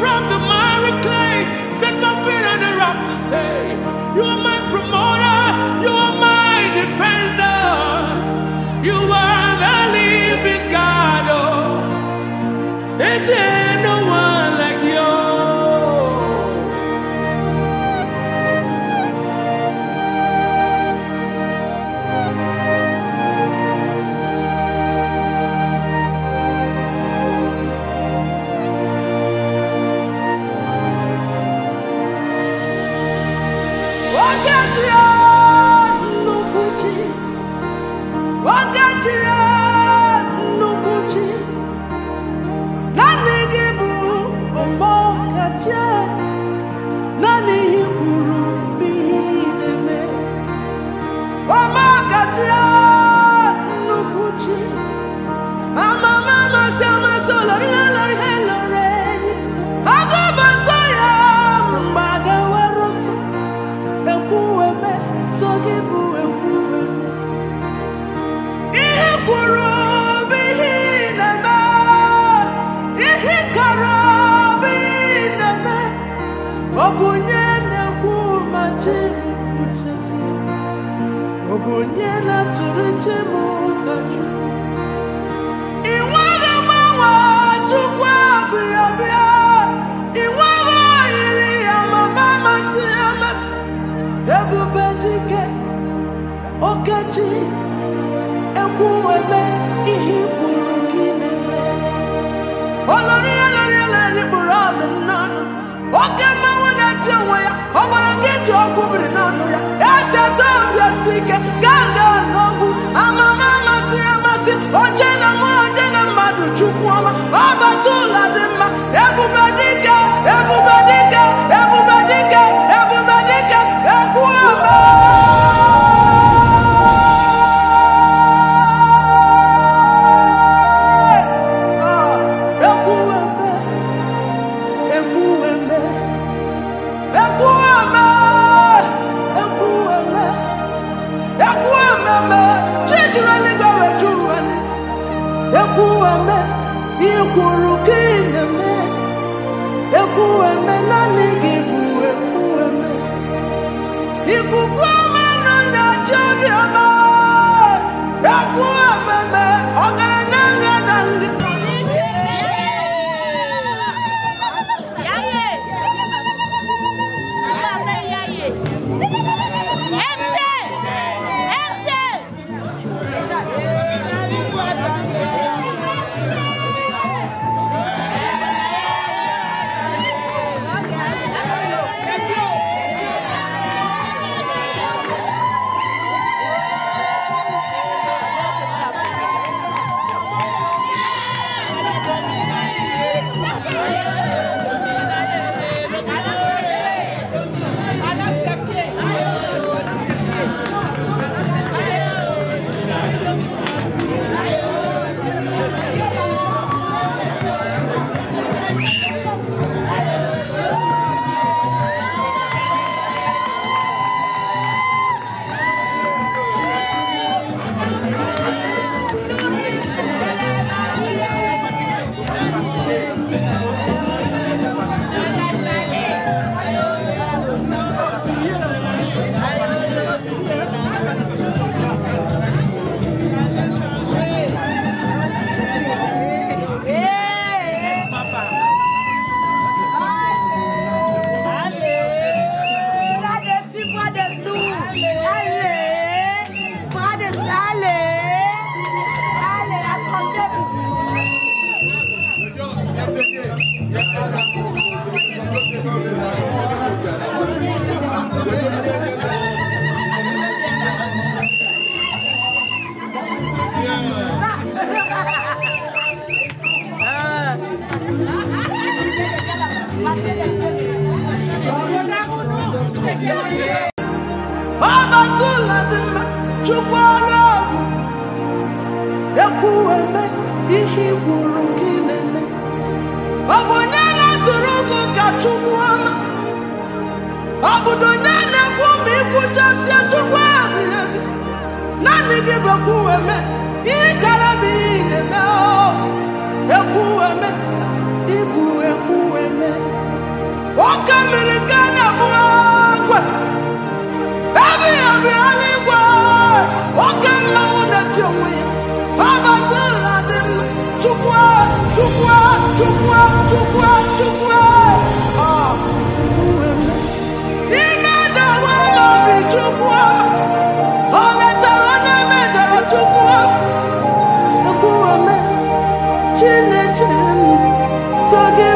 from the miry clay, set my feet on the rock to stay. You are my promoter, you are my defender, you are the living God. Oh, is there no one like you? Ibu So give